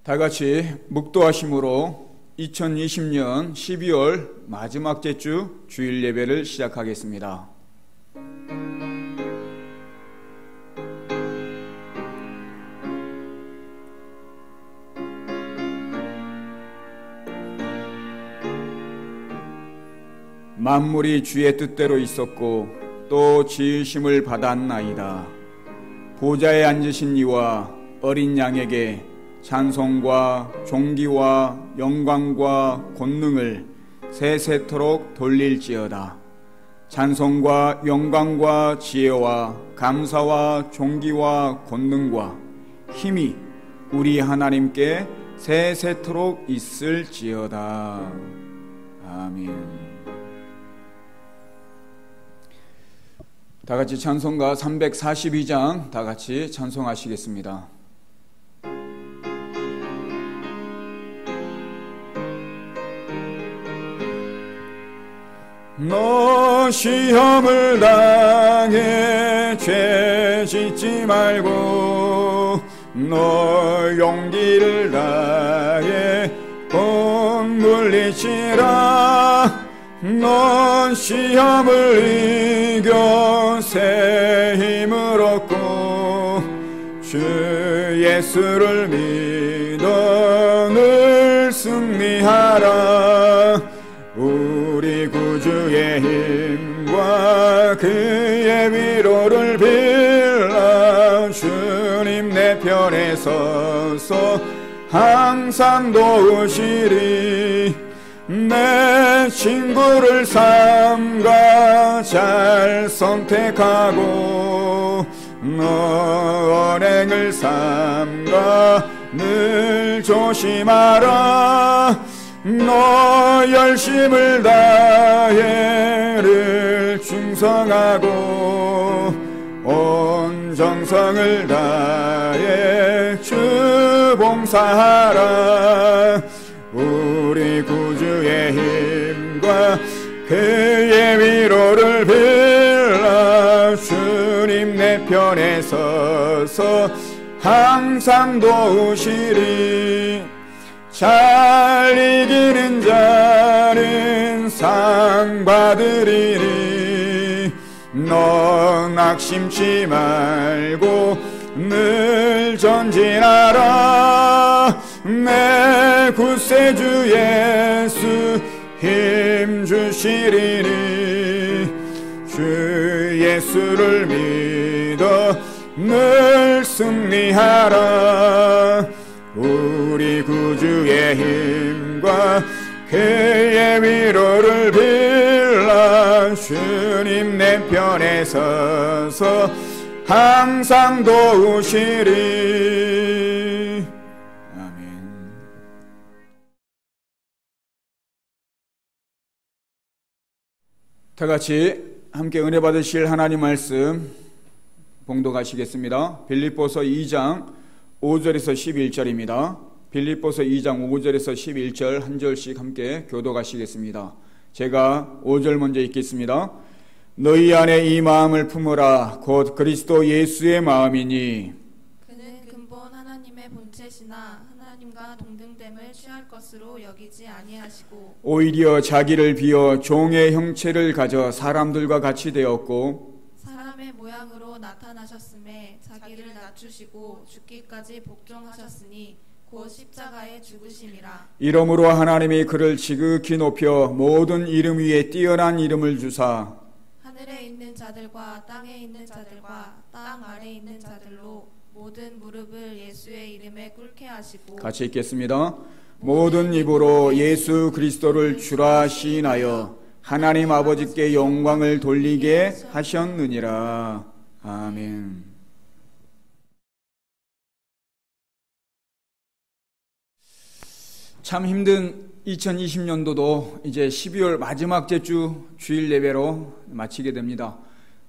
다 같이 묵도하심으로 2020년 12월 마지막 주 주일 예배를 시작하겠습니다. 만물이 주의 뜻대로 있었고 또 지으심을 받았나이다. 보좌에 앉으신 이와 어린 양에게 찬송과 존귀와 영광과 권능을 세세토록 돌릴지어다. 찬송과 영광과 지혜와 감사와 존귀와 권능과 힘이 우리 하나님께 세세토록 있을지어다. 아멘. 다 같이 찬송가 342장 다 같이 찬송하시겠습니다. 너 시험을 당해 죄 짓지 말고 너 용기를 다해 곧 물리치라. 넌 시험을 이겨 새 힘을 얻고 주 예수를 믿어 늘 승리하라. 우리 구주의 힘과 그의 위로를 빌라. 주님 내 편에 서서 항상 도우시리. 내 친구를 삼가 잘 선택하고 너 언행을 삼가 늘 조심하라. 너 열심을 다해 늘 충성하고 온 정성을 다해 주 봉사하라. 우리 구주의 힘과 그의 위로를 빌라. 주님 내 편에 서서 항상 도우시리. 잘 이기는 자는 상 받으리니 너 낙심치 말고 늘 전진하라. 내 구세주 예수 힘 주시리니 주 예수를 믿어 늘 승리하라. 우리 구주의 힘과 그의 위로를 빌라. 주님 내 편에 서서 항상 도우시리. 아멘. 다 같이 함께 은혜 받으실 하나님 말씀 봉독하시겠습니다. 빌립보서 2장 5절에서 11절입니다. 빌립보서 2장 5절에서 11절 한 절씩 함께 교독하시겠습니다. 제가 5절 먼저 읽겠습니다. 너희 안에 이 마음을 품으라. 곧 그리스도 예수의 마음이니 그는 근본 하나님의 본체시나 하나님과 동등됨을 취할 것으로 여기지 아니하시고 오히려 자기를 비어 종의 형체를 가져 사람들과 같이 되었고 사람의 모양으로 나타나셨음에 자기를 낮추시고 죽기까지 복종하셨으니 곧 십자가에 죽으심이라. 이러므로 하나님이 그를 지극히 높여 모든 이름 위에 뛰어난 이름을 주사 하늘에 있는 자들과 땅에 있는 자들과 땅 아래 있는 자들로 모든 무릎을 예수의 이름에 꿇게 하시고. 같이 읽겠습니다. 모든 입으로 예수 그리스도를 주라 시인하여 하나님 아버지께 영광을 돌리게 하셨느니라. 아멘. 참 힘든 2020년도도 이제 12월 마지막 주 주일 예배로 마치게 됩니다.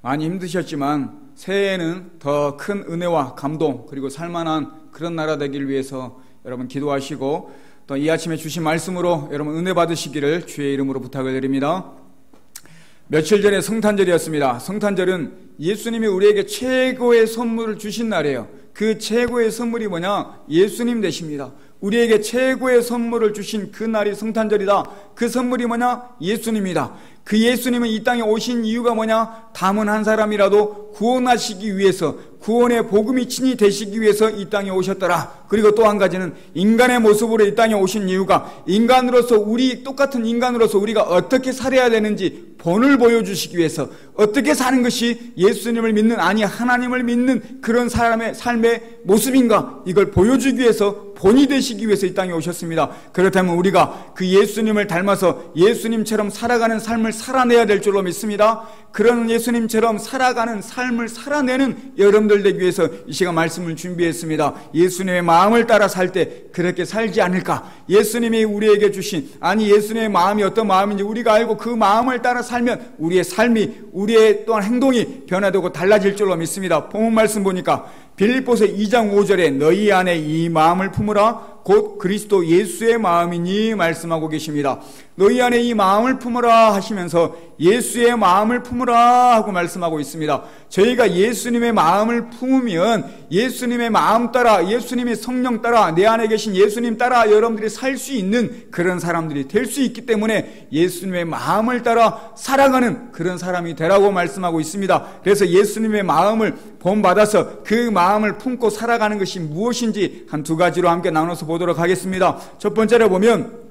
많이 힘드셨지만 새해에는 더 큰 은혜와 감동 그리고 살만한 그런 나라 되기를 위해서 여러분 기도하시고 또 이 아침에 주신 말씀으로 여러분 은혜 받으시기를 주의 이름으로 부탁을 드립니다. 며칠 전에 성탄절이었습니다. 성탄절은 예수님이 우리에게 최고의 선물을 주신 날이에요. 그 최고의 선물이 뭐냐? 예수님 되십니다. 우리에게 최고의 선물을 주신 그 날이 성탄절이다. 그 선물이 뭐냐? 예수님이다. 그 예수님은 이 땅에 오신 이유가 뭐냐? 담은 한 사람이라도 구원하시기 위해서, 구원의 복음이 친히 되시기 위해서 이 땅에 오셨더라. 그리고 또 한 가지는 인간의 모습으로 이 땅에 오신 이유가 인간으로서, 우리 똑같은 인간으로서 우리가 어떻게 살아야 되는지 본을 보여주시기 위해서, 어떻게 사는 것이 예수님을 믿는, 아니 하나님을 믿는 그런 사람의 삶의 모습인가, 이걸 보여주기 위해서, 본이 되시기 위해서 이 땅에 오셨습니다. 그렇다면 우리가 그 예수님을 닮아서 예수님처럼 살아가는 삶을 살아내야 될 줄로 믿습니다. 그런 예수님처럼 살아가는 삶을 살아내는 여러분들 되기 위해서 이 시간 말씀을 준비했습니다. 예수님의 마음을 따라 살 때 그렇게 살지 않을까? 예수님이 우리에게 주신, 아니 예수님의 마음이 어떤 마음인지 우리가 알고 그 마음을 따라 살면 우리의 삶이, 우리의 또한 행동이 변화되고 달라질 줄로 믿습니다. 본문 말씀 보니까 빌립보서 2장 5절에 너희 안에 이 마음을 품으라 곧 그리스도 예수의 마음이니 말씀하고 계십니다. 너희 안에 이 마음을 품으라 하시면서 예수의 마음을 품으라 하고 말씀하고 있습니다. 저희가 예수님의 마음을 품으면 예수님의 마음 따라, 예수님의 성령 따라, 내 안에 계신 예수님 따라 여러분들이 살 수 있는 그런 사람들이 될 수 있기 때문에 예수님의 마음을 따라 살아가는 그런 사람이 되라고 말씀하고 있습니다. 그래서 예수님의 마음을 본받아서 그 마음을 품고 살아가는 것이 무엇인지 한 두 가지로 함께 나눠서 보도록 하겠습니다. 첫 번째로 보면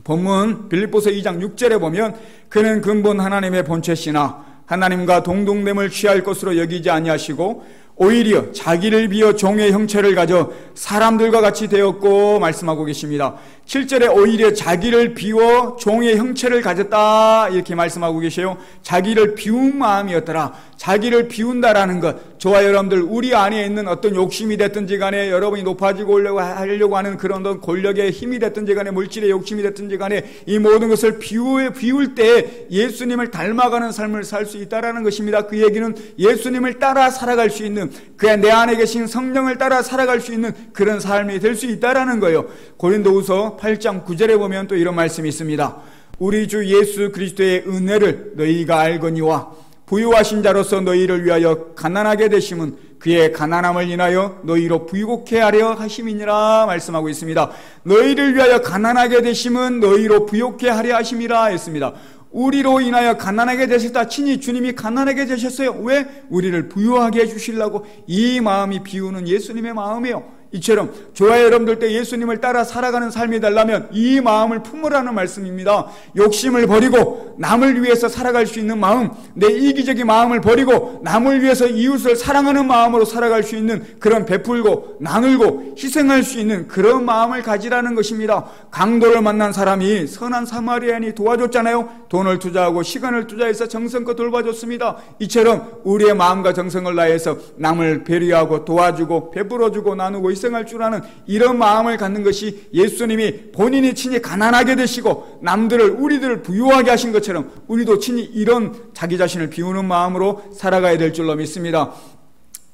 본문 빌립보서 2장 6절에 보면 그는 근본 하나님의 본체시나 하나님과 동등됨을 취할 것으로 여기지 아니하시고 오히려 자기를 비어 종의 형체를 가져 사람들과 같이 되었고 말씀하고 계십니다. 7절에 오히려 자기를 비워 종의 형체를 가졌다 이렇게 말씀하고 계세요. 자기를 비운 마음이었더라. 자기를 비운다라는 것, 저와 여러분들 우리 안에 있는 어떤 욕심이 됐든지 간에, 여러분이 높아지고 하려고 하는 그런 어떤 권력의 힘이 됐든지 간에, 물질의 욕심이 됐든지 간에 이 모든 것을 비울 때 예수님을 닮아가는 삶을 살 수 있다라는 것입니다. 그 얘기는 예수님을 따라 살아갈 수 있는, 그 내 안에 계신 성령을 따라 살아갈 수 있는 그런 삶이 될 수 있다라는 거예요. 고린도후서 8장 9절에 보면 또 이런 말씀이 있습니다. 우리 주 예수 그리스도의 은혜를 너희가 알거니와 부유하신 자로서 너희를 위하여 가난하게 되심은 그의 가난함을 인하여 너희로 부유케 하려 하심이니라 말씀하고 있습니다. 너희를 위하여 가난하게 되심은 너희로 부유케 하려 하심이라 했습니다. 우리로 인하여 가난하게 되셨다. 친히 주님이 가난하게 되셨어요. 왜? 우리를 부유하게 해주시려고. 이 마음이 비우는 예수님의 마음이에요. 이처럼 저와 여러분들 때 예수님을 따라 살아가는 삶이 되려면 이 마음을 품으라는 말씀입니다. 욕심을 버리고 남을 위해서 살아갈 수 있는 마음, 내 이기적인 마음을 버리고 남을 위해서 이웃을 사랑하는 마음으로 살아갈 수 있는 그런, 베풀고 나누고 희생할 수 있는 그런 마음을 가지라는 것입니다. 강도를 만난 사람이 선한 사마리아인이 도와줬잖아요. 돈을 투자하고 시간을 투자해서 정성껏 돌봐줬습니다. 이처럼 우리의 마음과 정성을 다해서 남을 배려하고 도와주고 베풀어주고 나누고 희생할 줄 아는 이런 마음을 갖는 것이 예수님이 본인이 친히 가난하게 되시고 남들을, 우리들을 부유하게 하신 것처럼 우리도 친히 이런 자기 자신을 비우는 마음으로 살아가야 될 줄로 믿습니다.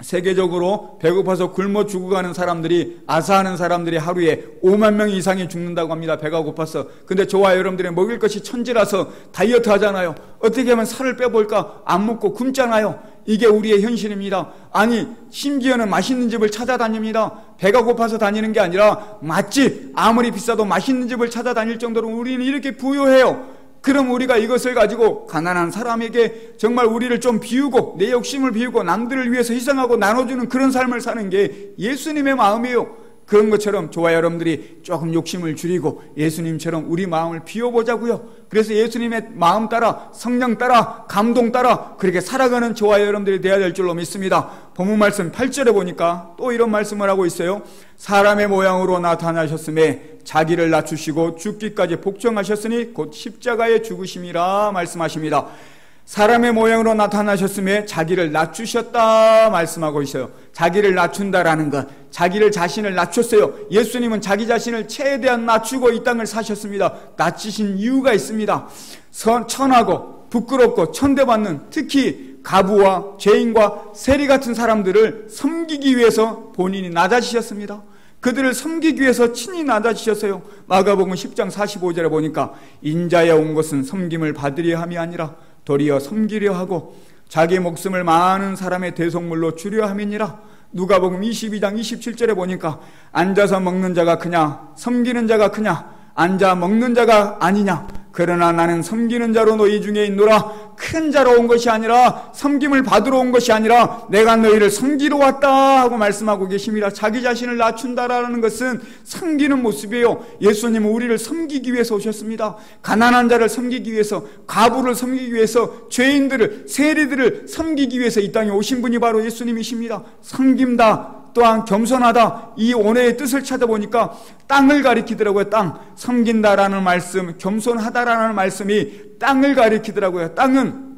세계적으로 배고파서 굶어 죽어가는 사람들이, 아사하는 사람들이 하루에 5만 명 이상이 죽는다고 합니다. 배가 고파서. 근데 저와 여러분들이 먹을 것이 천지라서 다이어트 하잖아요. 어떻게 하면 살을 빼볼까? 안 먹고 굶잖아요. 이게 우리의 현실입니다. 아니, 심지어는 맛있는 집을 찾아다닙니다. 배가 고파서 다니는 게 아니라 맛집, 아무리 비싸도 맛있는 집을 찾아다닐 정도로 우리는 이렇게 부유해요. 그럼 우리가 이것을 가지고 가난한 사람에게 정말 우리를 좀 비우고, 내 욕심을 비우고 남들을 위해서 희생하고 나눠주는 그런 삶을 사는 게 예수님의 마음이에요. 그런 것처럼 저와 여러분들이 조금 욕심을 줄이고 예수님처럼 우리 마음을 비워보자고요. 그래서 예수님의 마음 따라, 성령 따라, 감동 따라 그렇게 살아가는 저와 여러분들이 되어야 될 줄로 믿습니다. 본문 말씀 8절에 보니까 또 이런 말씀을 하고 있어요. 사람의 모양으로 나타나셨음에 자기를 낮추시고 죽기까지 복종하셨으니 곧 십자가에 죽으심이라 말씀하십니다. 사람의 모양으로 나타나셨음에 자기를 낮추셨다 말씀하고 있어요. 자기를 낮춘다라는 것, 자기를 자신을 낮췄어요. 예수님은 자기 자신을 최대한 낮추고 이 땅을 사셨습니다. 낮추신 이유가 있습니다. 천하고 부끄럽고 천대받는, 특히 가부와 죄인과 세리 같은 사람들을 섬기기 위해서 본인이 낮아지셨습니다. 그들을 섬기기 위해서 친히 낮아지셨어요. 마가복음 10장 45절에 보니까 인자에 온 것은 섬김을 받으려 함이 아니라 도리어 섬기려 하고 자기 목숨을 많은 사람의 대속물로 주려 함이니라. 누가복음 22장 27절에 보니까 앉아서 먹는 자가 크냐 섬기는 자가 크냐 앉아 먹는 자가 아니냐. 그러나 나는 섬기는 자로 너희 중에 있노라. 큰 자로 온 것이 아니라 섬김을 받으러 온 것이 아니라 내가 너희를 섬기러 왔다 하고 말씀하고 계십니다. 자기 자신을 낮춘다라는 것은 섬기는 모습이에요. 예수님은 우리를 섬기기 위해서 오셨습니다. 가난한 자를 섬기기 위해서, 과부를 섬기기 위해서, 죄인들을, 세리들을 섬기기 위해서 이 땅에 오신 분이 바로 예수님이십니다. 섬김다 또한 겸손하다, 이 언어의 뜻을 찾아보니까 땅을 가리키더라고요. 땅. 섬긴다라는 말씀, 겸손하다라는 말씀이 땅을 가리키더라고요. 땅은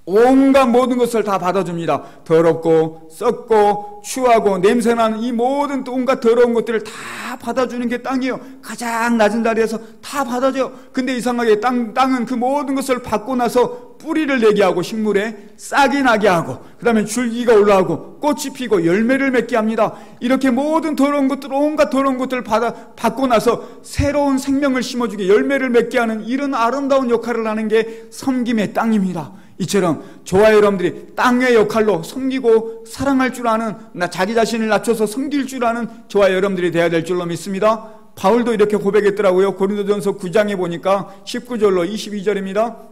온갖 모든 것을 다 받아줍니다. 더럽고 썩고 추하고 냄새나는 이 모든 온갖 더러운 것들을 다 받아주는 게 땅이에요. 가장 낮은 자리에서 다 받아줘요. 근데 이상하게 땅은 그 모든 것을 받고 나서 뿌리를 내게 하고 식물에 싹이 나게 하고 그 다음에 줄기가 올라오고 꽃이 피고 열매를 맺게 합니다. 이렇게 모든 더러운 것들, 온갖 더러운 것들을 받고 나서 새로운 생명을 심어주게 열매를 맺게 하는 이런 아름다운 역할을 하는 게 섬김의 땅입니다. 이처럼 저와 여러분들이 땅의 역할로 섬기고 사랑할 줄 아는, 자기 자신을 낮춰서 섬길 줄 아는 저와 여러분들이 되어야 될 줄로 믿습니다. 바울도 이렇게 고백했더라고요. 고린도전서 9장에 보니까 19절로 22절입니다.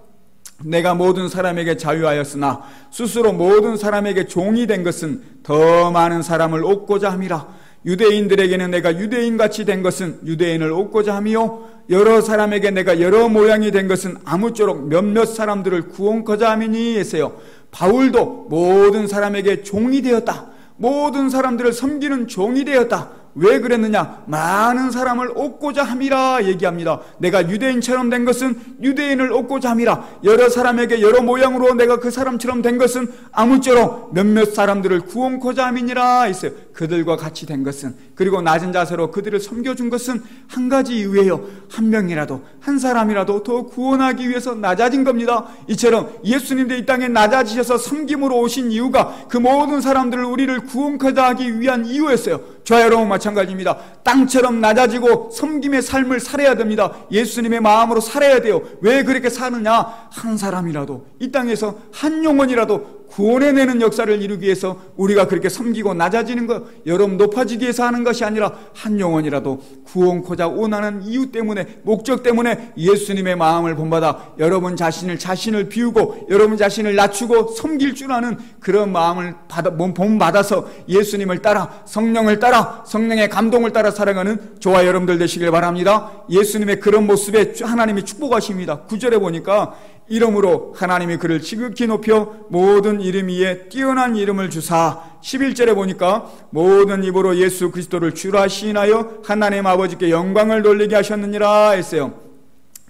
내가 모든 사람에게 자유하였으나 스스로 모든 사람에게 종이 된 것은 더 많은 사람을 얻고자 함이라. 유대인들에게는 내가 유대인같이 된 것은 유대인을 얻고자 함이요 여러 사람에게 내가 여러 모양이 된 것은 아무쪼록 몇몇 사람들을 구원코자 함이니 했어요. 바울도 모든 사람에게 종이 되었다. 모든 사람들을 섬기는 종이 되었다. 왜 그랬느냐? 많은 사람을 얻고자 함이라 얘기합니다. 내가 유대인처럼 된 것은 유대인을 얻고자 함이라. 여러 사람에게 여러 모양으로 내가 그 사람처럼 된 것은 아무쪼록 몇몇 사람들을 구원코자 함이니라 했어요. 그들과 같이 된 것은, 그리고 낮은 자세로 그들을 섬겨준 것은 한 가지 이유예요. 한 명이라도, 한 사람이라도 더 구원하기 위해서 낮아진 겁니다. 이처럼 예수님도 이 땅에 낮아지셔서 섬김으로 오신 이유가 그 모든 사람들을, 우리를 구원코자 하기 위한 이유였어요. 저와 여러분 마찬가지입니다. 땅처럼 낮아지고 섬김의 삶을 살아야 됩니다. 예수님의 마음으로 살아야 돼요. 왜 그렇게 사느냐? 한 사람이라도, 이 땅에서 한 영혼이라도 구원해내는 역사를 이루기 위해서 우리가 그렇게 섬기고 낮아지는 것, 여러분 높아지기 위해서 하는 것이 아니라 한 영혼이라도 구원코자 원하는 이유 때문에, 목적 때문에 예수님의 마음을 본받아 여러분 자신을 비우고 여러분 자신을 낮추고 섬길 줄 아는 그런 마음을 본받아서 예수님을 따라, 성령을 따라, 성령의 감동을 따라 살아가는 저와 여러분들 되시길 바랍니다. 예수님의 그런 모습에 하나님이 축복하십니다. 9절에 보니까 이름으로 하나님이 그를 지극히 높여 모든 이름 위에 뛰어난 이름을 주사, 11절에 보니까 모든 입으로 예수 그리스도를 주라 시인하여 하나님 아버지께 영광을 돌리게 하셨느니라 했어요.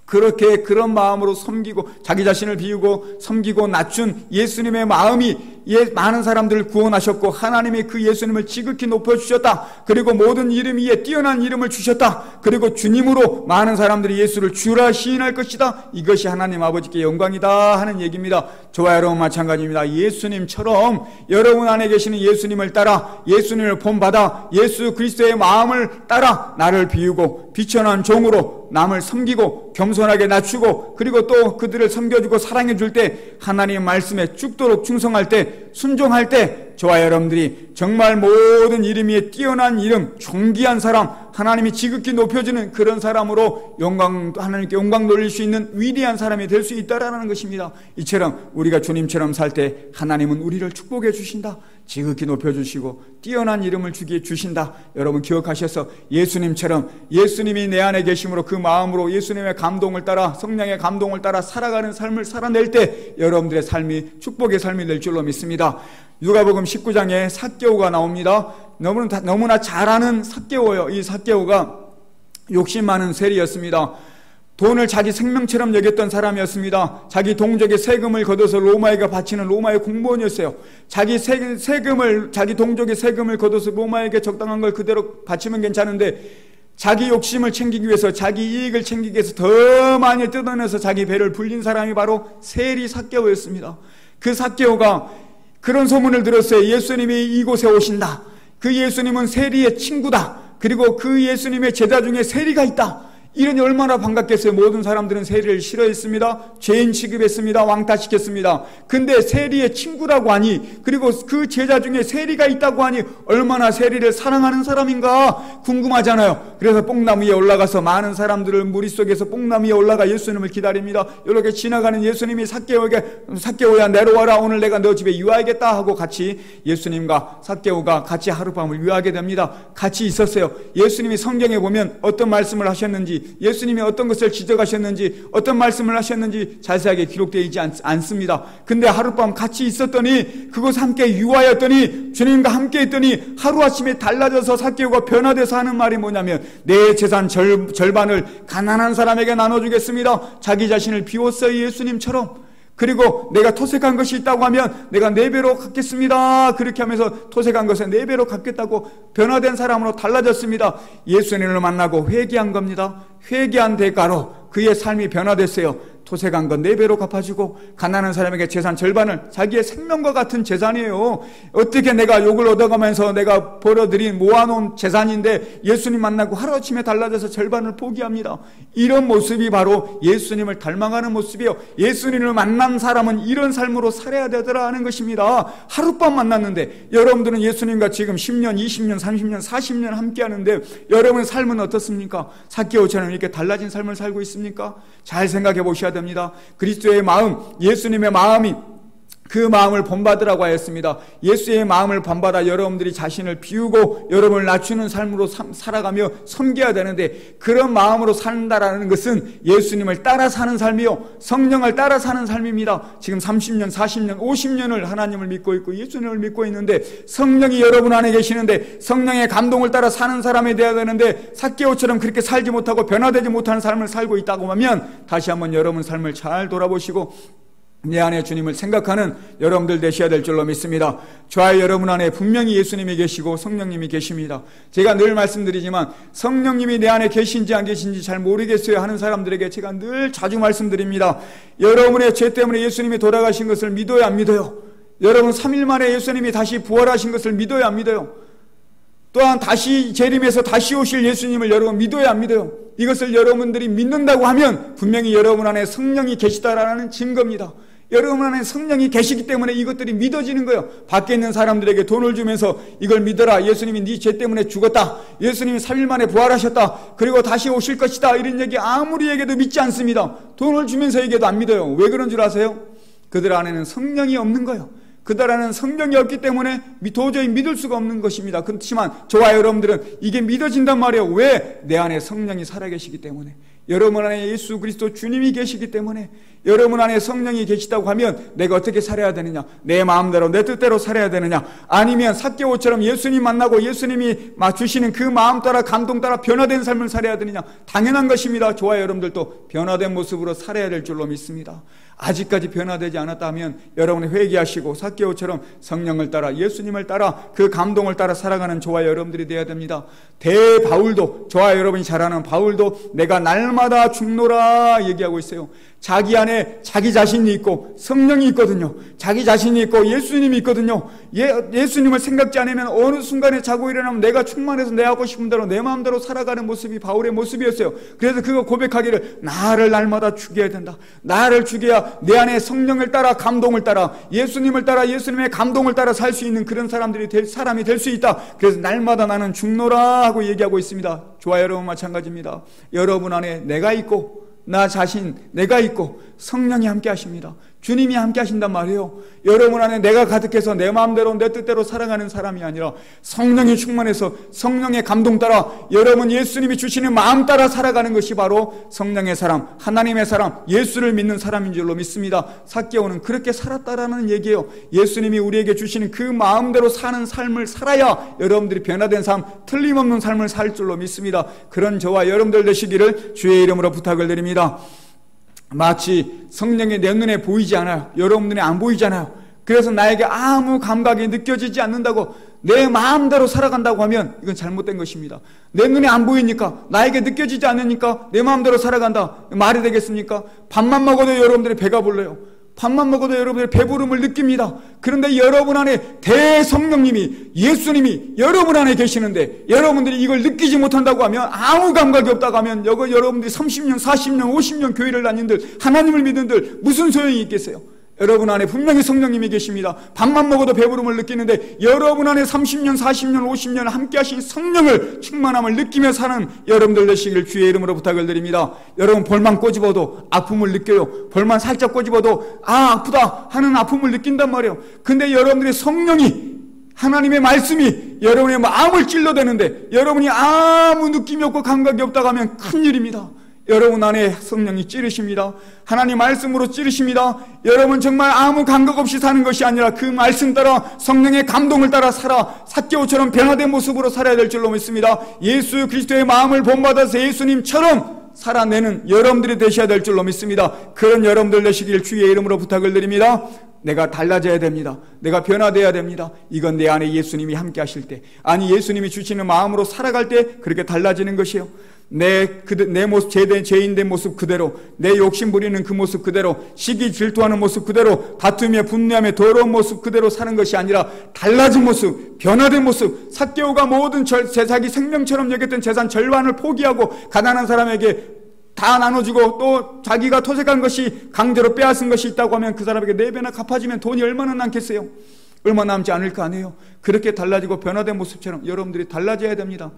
그렇게 그런 마음으로 섬기고 자기 자신을 비우고 섬기고 낮춘 예수님의 마음이 많은 사람들을 구원하셨고 하나님이 그 예수님을 지극히 높여주셨다. 그리고 모든 이름 위에 뛰어난 이름을 주셨다. 그리고 주님으로 많은 사람들이 예수를 주라 시인할 것이다. 이것이 하나님 아버지께 영광이다 하는 얘기입니다. 저와 여러분 마찬가지입니다. 예수님처럼 여러분 안에 계시는 예수님을 따라, 예수님을 본받아 예수 그리스도의 마음을 따라 나를 비우고 비천한 종으로 남을 섬기고 겸손하게 낮추고 그리고 또 그들을 섬겨주고 사랑해줄 때, 하나님 말씀에 죽도록 충성할 때, 순종할 때 저와 여러분들이 정말 모든 이름 위에 뛰어난 이름, 존귀한 사람, 하나님이 지극히 높여주는 그런 사람으로 하나님께 영광 돌릴 수 있는 위대한 사람이 될 수 있다라는 것입니다. 이처럼 우리가 주님처럼 살 때 하나님은 우리를 축복해 주신다. 지극히 높여주시고 뛰어난 이름을 주신다. 여러분 기억하셔서 예수님처럼, 예수님이 내 안에 계심으로 그 마음으로 예수님의 감동을 따라, 성령의 감동을 따라 살아가는 삶을 살아낼 때 여러분들의 삶이 축복의 삶이 될 줄로 믿습니다. 누가복음 19장에 삭개오가 나옵니다. 너무나 잘 아는 삭개오예요. 이 삭개오가 욕심 많은 세리였습니다. 돈을 자기 생명처럼 여겼던 사람이었습니다. 자기 동족의 세금을 걷어서 로마에게 바치는 로마의 공무원이었어요. 자기 동족의 세금을 걷어서 로마에게 적당한 걸 그대로 바치면 괜찮은데, 자기 욕심을 챙기기 위해서, 자기 이익을 챙기기 위해서 더 많이 뜯어내서 자기 배를 불린 사람이 바로 세리 삭개오였습니다. 그 삭개오가 그런 소문을 들었어요. 예수님이 이곳에 오신다. 그 예수님은 세리의 친구다. 그리고 그 예수님의 제자 중에 세리가 있다. 이러니 얼마나 반갑겠어요. 모든 사람들은 세리를 싫어했습니다. 죄인 취급했습니다. 왕따시켰습니다. 근데 세리의 친구라고 하니, 그리고 그 제자 중에 세리가 있다고 하니 얼마나 세리를 사랑하는 사람인가 궁금하잖아요. 그래서 뽕나무 위에 올라가서 많은 사람들을 무리 속에서 뽕나무 위에 올라가 예수님을 기다립니다. 이렇게 지나가는 예수님이 삭개오야 내려와라, 오늘 내가 너 집에 유하겠다 하고 같이 예수님과 삭개오가 같이 하룻밤을 유하게 됩니다. 같이 있었어요. 예수님이 성경에 보면 어떤 말씀을 하셨는지, 예수님이 어떤 것을 지적하셨는지, 어떤 말씀을 하셨는지 자세하게 기록되어 있지 않습니다. 근데 하룻밤 같이 있었더니, 그곳 함께 유하였더니, 주님과 함께 있더니 하루아침에 달라져서 삭개오가 변화돼서 하는 말이 뭐냐면, 내 재산 절반을 가난한 사람에게 나눠주겠습니다. 자기 자신을 비웠어요, 예수님처럼. 그리고 내가 토색한 것이 있다고 하면 내가 4배로 갚겠습니다. 그렇게 하면서 토색한 것에 4배로 갚겠다고 변화된 사람으로 달라졌습니다. 예수님을 만나고 회개한 겁니다. 회개한 대가로 그의 삶이 변화됐어요. 토색한 건 4배로 갚아주고, 가난한 사람에게 재산 절반을, 자기의 생명과 같은 재산이에요. 어떻게 내가 욕을 얻어가면서 내가 벌어들인 모아놓은 재산인데 예수님 만나고 하루아침에 달라져서 절반을 포기합니다. 이런 모습이 바로 예수님을 닮아가는 모습이에요. 예수님을 만난 사람은 이런 삶으로 살아야 되더라 하는 것입니다. 하룻밤 만났는데, 여러분들은 예수님과 지금 10년, 20년, 30년, 40년 함께 하는데 여러분의 삶은 어떻습니까? 삭개오처럼 이렇게 달라진 삶을 살고 있습니까? 잘 생각해 보셔야 됩니다. 그리스도의 마음, 예수님의 마음이 그 마음을 본받으라고 하였습니다. 예수의 마음을 본받아 여러분들이 자신을 비우고 여러분을 낮추는 삶으로 살아가며 섬겨야 되는데, 그런 마음으로 산다라는 것은 예수님을 따라 사는 삶이요, 성령을 따라 사는 삶입니다. 지금 30년, 40년, 50년을 하나님을 믿고 있고 예수님을 믿고 있는데, 성령이 여러분 안에 계시는데 성령의 감동을 따라 사는 사람이 되어야 되는데, 삭개오처럼 그렇게 살지 못하고 변화되지 못하는 삶을 살고 있다고 하면 다시 한번 여러분 삶을 잘 돌아보시고 내 안에 주님을 생각하는 여러분들 되셔야 될 줄로 믿습니다. 저와 여러분 안에 분명히 예수님이 계시고 성령님이 계십니다. 제가 늘 말씀드리지만 성령님이 내 안에 계신지 안 계신지 잘 모르겠어요 하는 사람들에게 제가 늘 자주 말씀드립니다. 여러분의 죄 때문에 예수님이 돌아가신 것을 믿어요, 안 믿어요? 여러분 3일 만에 예수님이 다시 부활하신 것을 믿어요, 안 믿어요? 또한 다시 재림해서 다시 오실 예수님을 여러분 믿어요, 안 믿어요? 이것을 여러분들이 믿는다고 하면 분명히 여러분 안에 성령이 계시다라는 증거입니다. 여러분 안에 성령이 계시기 때문에 이것들이 믿어지는 거예요. 밖에 있는 사람들에게 돈을 주면서 이걸 믿어라, 예수님이 네 죄 때문에 죽었다, 예수님이 3일 만에 부활하셨다, 그리고 다시 오실 것이다, 이런 얘기 아무리 얘기해도 믿지 않습니다. 돈을 주면서 얘기해도 안 믿어요. 왜 그런 줄 아세요? 그들 안에는 성령이 없는 거예요. 그들 안에는 성령이 없기 때문에 도저히 믿을 수가 없는 것입니다. 그렇지만 저와 여러분들은 이게 믿어진단 말이에요. 왜? 내 안에 성령이 살아계시기 때문에, 여러분 안에 예수 그리스도 주님이 계시기 때문에, 여러분 안에 성령이 계시다고 하면 내가 어떻게 살아야 되느냐? 내 마음대로 내 뜻대로 살아야 되느냐? 아니면 삭개오처럼 예수님 만나고 예수님이 주시는 그 마음 따라 감동 따라 변화된 삶을 살아야 되느냐? 당연한 것입니다. 저와 여러분들도 변화된 모습으로 살아야 될 줄로 믿습니다. 아직까지 변화되지 않았다면 여러분이 회개하시고 삭개오처럼 성령을 따라 예수님을 따라 그 감동을 따라 살아가는 저와 여러분들이 되어야 됩니다. 대바울도, 저와 여러분이 잘 아는 바울도 내가 날마다 죽노라 얘기하고 있어요. 자기 안에 자기 자신이 있고 성령이 있거든요. 자기 자신이 있고 예수님이 있거든요. 예수님을 생각지 않으면 어느 순간에 자고 일어나면 내가 충만해서 내 하고 싶은 대로 내 마음대로 살아가는 모습이 바울의 모습이었어요. 그래서 그거 고백하기를, 나를 날마다 죽여야 된다. 나를 죽여야 내 안에 성령을 따라 감동을 따라 예수님을 따라 예수님의 감동을 따라 살 수 있는 그런 사람이 될 수 있다. 그래서 날마다 나는 죽노라 하고 얘기하고 있습니다. 저와 여러분 마찬가지입니다. 여러분 안에 내가 있고 나 자신, 내가 있고 성령이 함께 하십니다. 주님이 함께 하신단 말이에요. 여러분 안에 내가 가득해서 내 마음대로 내 뜻대로 살아가는 사람이 아니라 성령이 충만해서 성령의 감동 따라 여러분 예수님이 주시는 마음 따라 살아가는 것이 바로 성령의 사람, 하나님의 사람, 예수를 믿는 사람인 줄로 믿습니다. 삭개오는 그렇게 살았다라는 얘기예요. 예수님이 우리에게 주시는 그 마음대로 사는 삶을 살아야 여러분들이 변화된 삶, 틀림없는 삶을 살 줄로 믿습니다. 그런 저와 여러분들 되시기를 주의 이름으로 부탁을 드립니다. 마치 성령이 내 눈에 보이지 않아요. 여러분 눈에 안 보이잖아요. 그래서 나에게 아무 감각이 느껴지지 않는다고 내 마음대로 살아간다고 하면 이건 잘못된 것입니다. 내 눈에 안 보이니까, 나에게 느껴지지 않으니까 내 마음대로 살아간다, 말이 되겠습니까? 밥만 먹어도 여러분들이 배가 불러요. 밥만 먹어도 여러분들이 배부름을 느낍니다. 그런데 여러분 안에 대성령님이, 예수님이 여러분 안에 계시는데 여러분들이 이걸 느끼지 못한다고 하면, 아무 감각이 없다고 하면 여러분들이 30년, 40년, 50년 교회를 다닌들, 하나님을 믿은들 무슨 소용이 있겠어요? 여러분 안에 분명히 성령님이 계십니다. 밥만 먹어도 배부름을 느끼는데 여러분 안에 30년, 40년, 50년 함께 하신 성령을, 충만함을 느끼며 사는 여러분들 되시길 주의 이름으로 부탁을 드립니다. 여러분 볼만 꼬집어도 아픔을 느껴요. 볼만 살짝 꼬집어도 아프다 하는 아픔을 느낀단 말이에요. 근데 여러분들의 성령이, 하나님의 말씀이 여러분의 마음을 찔러대는데 여러분이 아무 느낌이 없고 감각이 없다고 하면 큰일입니다. 여러분 안에 성령이 찌르십니다. 하나님 말씀으로 찌르십니다. 여러분 정말 아무 감각 없이 사는 것이 아니라 그 말씀 따라, 성령의 감동을 따라 살아 삭개오처럼 변화된 모습으로 살아야 될 줄로 믿습니다. 예수 그리스도의 마음을 본받아서 예수님처럼 살아내는 여러분들이 되셔야 될 줄로 믿습니다. 그런 여러분들 되시길 주의 이름으로 부탁을 드립니다. 내가 달라져야 됩니다. 내가 변화되어야 됩니다. 이건 내 안에 예수님이 함께 하실 때, 아니 예수님이 주시는 마음으로 살아갈 때 그렇게 달라지는 것이에요. 내 모습, 죄인된 모습 그대로, 내 욕심 부리는 그 모습 그대로, 시기 질투하는 모습 그대로, 다투며 분노하며 더러운 모습 그대로 사는 것이 아니라 달라진 모습, 변화된 모습. 삭개오가 모든 자기 생명처럼 여겼던 재산 절반을 포기하고 가난한 사람에게 다 나눠주고, 또 자기가 토색한 것이, 강제로 빼앗은 것이 있다고 하면 그 사람에게 4배나 갚아주면 돈이 얼마나 남겠어요? 얼마 남지 않을 거 아니에요? 그렇게 달라지고 변화된 모습처럼 여러분들이 달라져야 됩니다.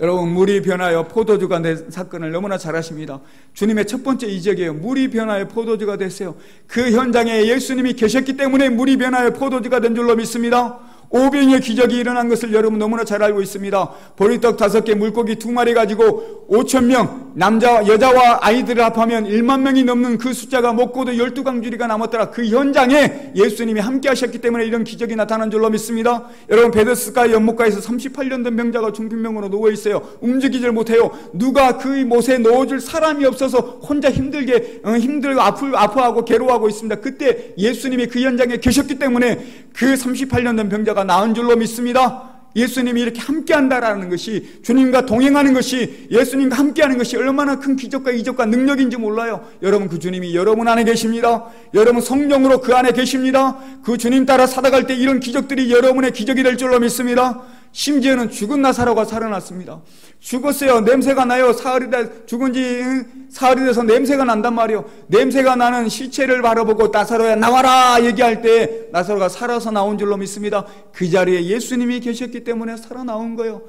여러분, 물이 변하여 포도주가 된 사건을 너무나 잘 아십니다. 주님의 첫 번째 이적이에요. 물이 변하여 포도주가 됐어요. 그 현장에 예수님이 계셨기 때문에 물이 변하여 포도주가 된 줄로 믿습니다. 오병이의 기적이 일어난 것을 여러분 너무나 잘 알고 있습니다. 보리떡 5개, 물고기 2마리 가지고 5,000명, 여자와 아이들을 합하면 1만 명이 넘는 그 숫자가 먹고도 12강주리가 남았더라. 그 현장에 예수님이 함께 하셨기 때문에 이런 기적이 나타난 줄로 믿습니다. 여러분, 베데스다 연못가에서 38년 된 병자가 중풍병으로 누워있어요. 움직이질 못해요. 누가 그 못에 넣어줄 사람이 없어서 혼자 힘들고 아파하고 괴로워하고 있습니다. 그때 예수님이 그 현장에 계셨기 때문에 그 38년 된 병자가 나은 줄로 믿습니다. 예수님이 이렇게 함께한다라는 것이, 주님과 동행하는 것이, 예수님과 함께하는 것이 얼마나 큰 기적과 이적과 능력인지 몰라요. 여러분, 그 주님이 여러분 안에 계십니다. 여러분 성령으로 그 안에 계십니다. 그 주님 따라 살아갈 때 이런 기적들이 여러분의 기적이 될 줄로 믿습니다. 심지어는 죽은 나사로가 살아났습니다. 죽었어요. 냄새가 나요. 죽은 지 사흘이 돼서 냄새가 난단 말이에요. 냄새가 나는 시체를 바라보고 나사로야 나와라 얘기할 때 나사로가 살아서 나온 줄로 믿습니다. 그 자리에 예수님이 계셨기 때문에 살아나온 거예요.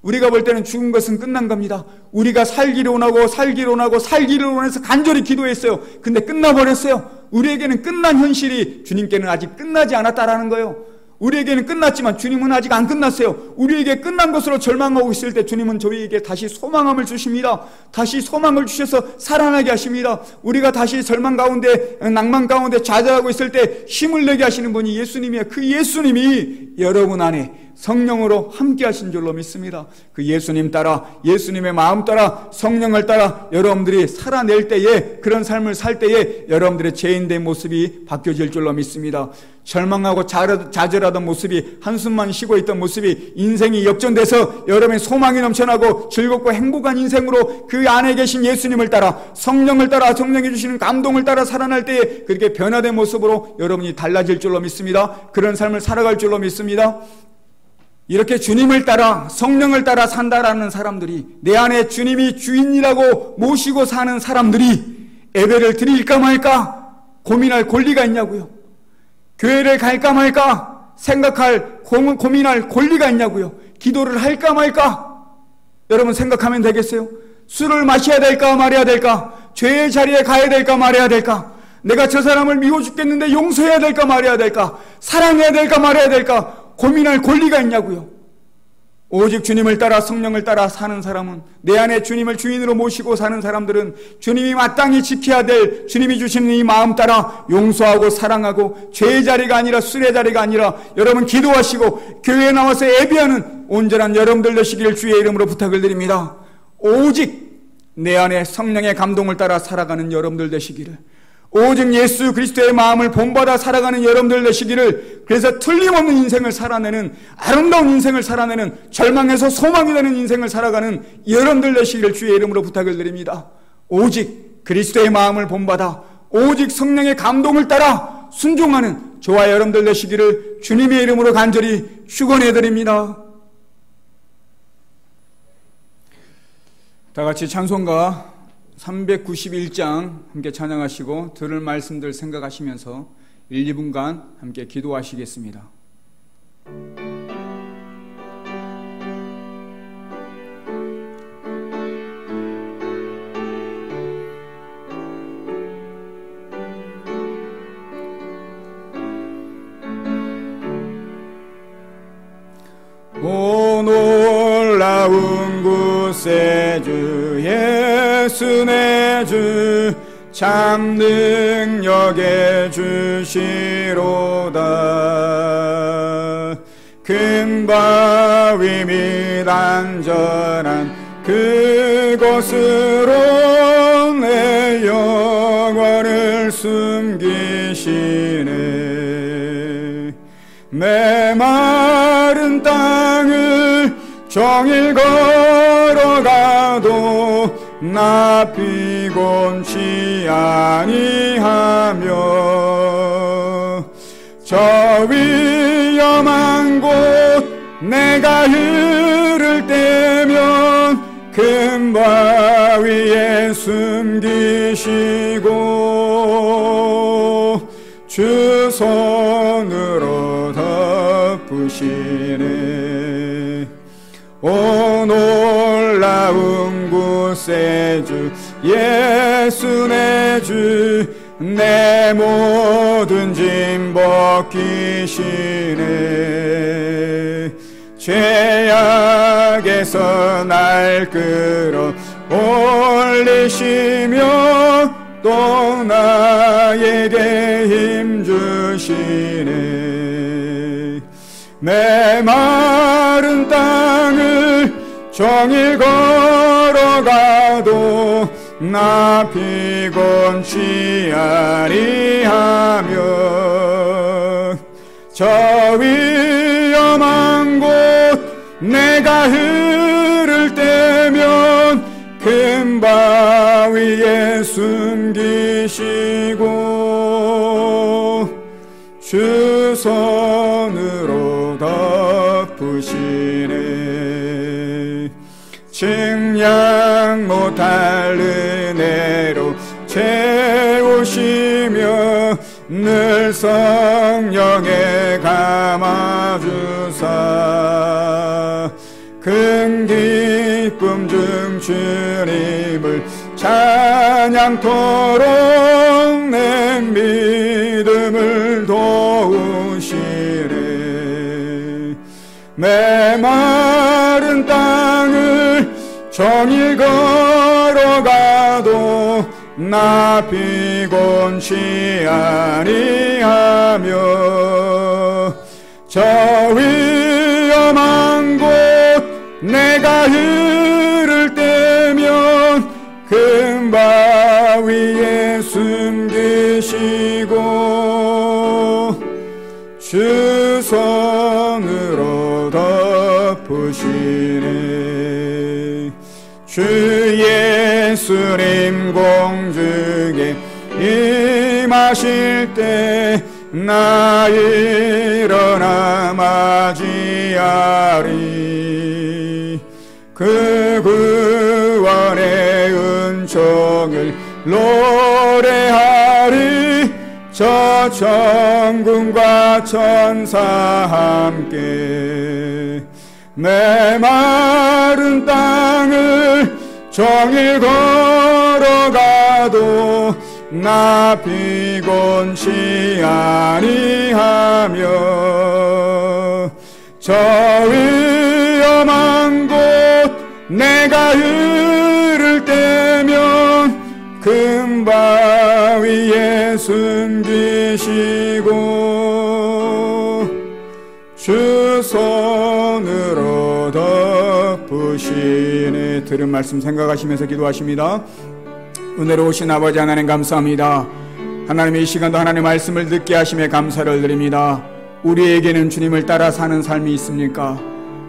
우리가 볼 때는 죽은 것은 끝난 겁니다. 우리가 살기를 원해서 간절히 기도했어요. 근데 끝나버렸어요. 우리에게는 끝난 현실이 주님께는 아직 끝나지 않았다라는 거예요. 우리에게는 끝났지만 주님은 아직 안 끝났어요. 우리에게 끝난 것으로 절망하고 있을 때 주님은 저희에게 다시 소망함을 주십니다. 다시 소망을 주셔서 살아나게 하십니다. 우리가 다시 절망 가운데, 낭만 가운데 좌절하고 있을 때 힘을 내게 하시는 분이 예수님이에요. 그 예수님이 여러분 안에 성령으로 함께 하신 줄로 믿습니다. 그 예수님 따라, 예수님의 마음 따라, 성령을 따라 여러분들이 살아낼 때에, 그런 삶을 살 때에 여러분들의 죄인된 모습이 바뀌어질 줄로 믿습니다. 절망하고 좌절하던 모습이, 한숨만 쉬고 있던 모습이 인생이 역전돼서 여러분의 소망이 넘쳐나고 즐겁고 행복한 인생으로 그 안에 계신 예수님을 따라, 성령을 따라, 성령이 주시는 감동을 따라 살아날 때에 그렇게 변화된 모습으로 여러분이 달라질 줄로 믿습니다. 그런 삶을 살아갈 줄로 믿습니다. 이렇게 주님을 따라, 성령을 따라 산다라는 사람들이, 내 안에 주님이 주인이라고 모시고 사는 사람들이 예배를 드릴까 말까 고민할 권리가 있냐고요. 교회를 갈까 말까 고민할 권리가 있냐고요. 기도를 할까 말까 여러분 생각하면 되겠어요? 술을 마셔야 될까 말아야 될까? 죄의 자리에 가야 될까 말아야 될까? 내가 저 사람을 미워 죽겠는데 용서해야 될까 말아야 될까? 사랑해야 될까 말아야 될까? 고민할 권리가 있냐고요. 오직 주님을 따라, 성령을 따라 사는 사람은, 내 안에 주님을 주인으로 모시고 사는 사람들은 주님이 마땅히 지켜야 될, 주님이 주시는 이 마음 따라 용서하고 사랑하고, 죄의 자리가 아니라 술의 자리가 아니라 여러분 기도하시고 교회에 나와서 예배하는 온전한 여러분들 되시기를 주의 이름으로 부탁을 드립니다. 오직 내 안에 성령의 감동을 따라 살아가는 여러분들 되시기를, 오직 예수 그리스도의 마음을 본받아 살아가는 여러분들 되시기를, 그래서 틀림없는 인생을 살아내는, 아름다운 인생을 살아내는, 절망에서 소망이 되는 인생을 살아가는 여러분들 되시기를 주의 이름으로 부탁을 드립니다. 오직 그리스도의 마음을 본받아, 오직 성령의 감동을 따라 순종하는 저와 여러분들 되시기를 주님의 이름으로 간절히 축원해 드립니다. 다 같이 찬송가 391장 함께 찬양하시고 들을 말씀들 생각하시면서 1, 2분간 함께 기도하시겠습니다. 오 놀라운 구세주 예수 내 주 참 능력의 주시로다. 큰 바위 및 안전한 그곳으로 내 영혼을 숨기시네. 메마른 땅을 종일 걸어가도 나 피곤치 아니하며 저 위험한 곳 내가 흐를 때면 큰 바위에 숨기시고 주 손으로 덮으시네. 오 놀라운 구세주 예수 내 주 내 모든 짐 벗기시네. 죄악에서 날 끌어 올리시며 또 나에게 힘 주시네. 메마른 땅을 종일 걸어가도 나 피곤치 아니하며 저 위험한 곳 내가 흐를 때면 큰 바위에 숨기시고 주 손으로 덮으시네. 증량 못할 은혜로 채우시며 늘 성령에 감아주사 큰 기쁨 중 주님을 찬양토록 내 믿음을 도우시네. 메마른 땅을 종일 걸어가도 나 피곤치 아니하며 저 위험한 곳 내가 흐를 때면 큰 바위에 숨기시고 주 손으로 덮으시네. 주 예수님 공중에 임하실 때 나 일어나 맞이하리. 그 구원의 은총을 노래하리. 저 천군과 천사 함께 메마른 땅을 종일 걸어가도 나 피곤치 아니하며 저 위험한 곳 내가 흐를 때면 큰 바위에 숨기시고 주 손으로 덮으시네. 들은 말씀 생각하시면서 기도하십니다. 은혜로우신 아버지 하나님 감사합니다. 하나님 이 시간도 하나님의 말씀을 듣게 하심에 감사를 드립니다. 우리에게는 주님을 따라 사는 삶이 있습니까?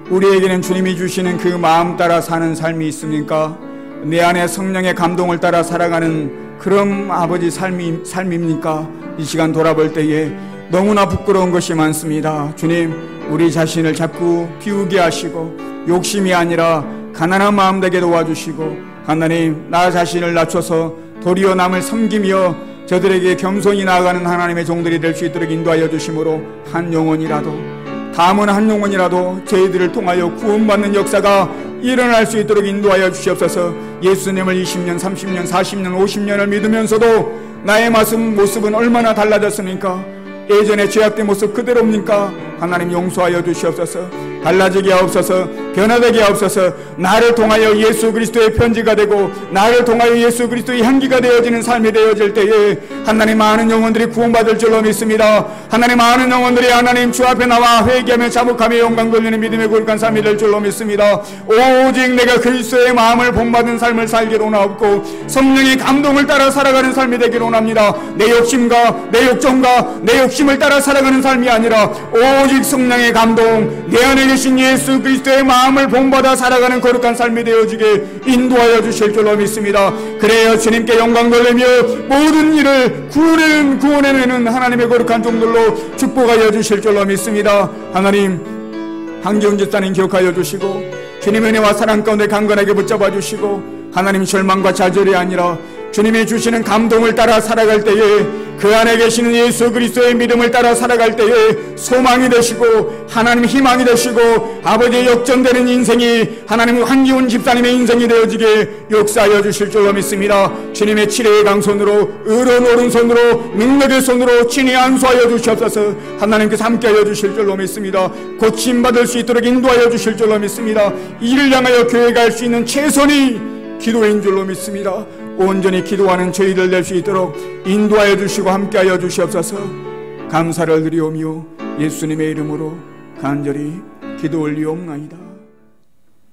우리에게는 주님이 주시는 그 마음 따라 사는 삶이 있습니까? 내 안에 성령의 감동을 따라 살아가는 그럼 아버지 삶입니까? 이 시간 돌아볼 때에 너무나 부끄러운 것이 많습니다. 주님, 우리 자신을 자꾸 비우게 하시고 욕심이 아니라 가난한 마음 되게 도와주시고, 하나님, 나 자신을 낮춰서 도리어 남을 섬기며 저들에게 겸손히 나아가는 하나님의 종들이 될 수 있도록 인도하여 주심으로 한 영혼이라도, 담은 한 영혼이라도 저희들을 통하여 구원받는 역사가 일어날 수 있도록 인도하여 주시옵소서. 예수님을 20년, 30년, 40년, 50년을 믿으면서도 나의 모습은 얼마나 달라졌습니까? 예전에 죄악된 모습 그대로입니까? 하나님 용서하여 주시옵소서. 달라지게 하옵소서. 변화되게 하옵소서. 나를 통하여 예수 그리스도의 편지가 되고 나를 통하여 예수 그리스도의 향기가 되어지는 삶이 되어질 때에 하나님, 많은 영혼들이 구원받을 줄로 믿습니다. 하나님, 많은 영혼들이 하나님 주 앞에 나와 회개하며 자복하며 영광 돌리는 믿음의 거룩한 삶이 될 줄로 믿습니다. 오직 내가 그리스도의 마음을 본받은 삶을 살기로 원하옵고 성령의 감동을 따라 살아가는 삶이 되기로 원합니다. 내 욕심과 내 욕정과 내 욕심을 따라 살아가는 삶이 아니라 오직 성령의 감동, 내 안에 계신 예수 그리스도의 마음을 본받아 살아가는 거룩한 삶이 되어지게 인도하여 주실 줄로 믿습니다. 그래야 주님께 영광 돌리며 모든 일을 구원해내는 하나님의 거룩한 종들로 축복하여 주실 줄로 믿습니다. 하나님, 한기훈 집사님 기억하여 주시고 주님의 은혜와 사랑 가운데 강건하게 붙잡아 주시고, 하나님, 절망과 좌절이 아니라 주님이 주시는 감동을 따라 살아갈 때에 그 안에 계시는 예수 그리스도의 믿음을 따라 살아갈 때에 소망이 되시고 하나님 희망이 되시고 아버지의 역전되는 인생이 하나님 한기훈 집사님의 인생이 되어지게 역사하여 주실 줄로 믿습니다. 주님의 치료의 강손으로, 의로운 오른손으로, 능력의 손으로 친히 안수하여 주시옵소서. 하나님께서 함께하여 주실 줄로 믿습니다. 고침받을 수 있도록 인도하여 주실 줄로 믿습니다. 이를 향하여 교회가 할 수 있는 최선이 기도인 줄로 믿습니다. 온전히 기도하는 저희들 될 수 있도록 인도하여 주시고 함께하여 주시옵소서. 감사를 드리오며 예수님의 이름으로 간절히 기도 올리옵나이다.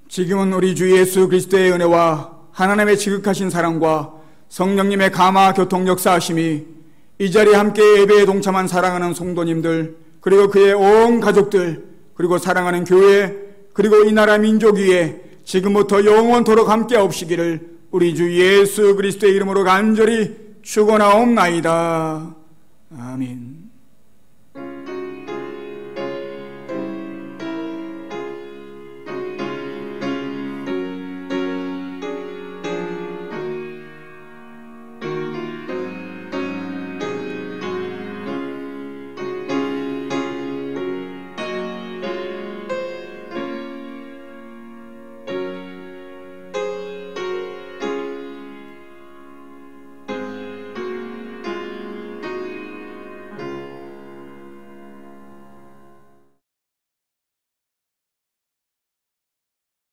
지금은 우리 주 예수 그리스도의 은혜와 하나님의 지극하신 사랑과 성령님의 감화 교통 역사하심이 이 자리에 함께 예배에 동참한 사랑하는 성도님들, 그리고 그의 온 가족들, 그리고 사랑하는 교회, 그리고 이 나라 민족 위에 지금부터 영원토록 함께 없시기를 우리 주 예수 그리스도의 이름으로 간절히 축원하옵나이다. 아멘.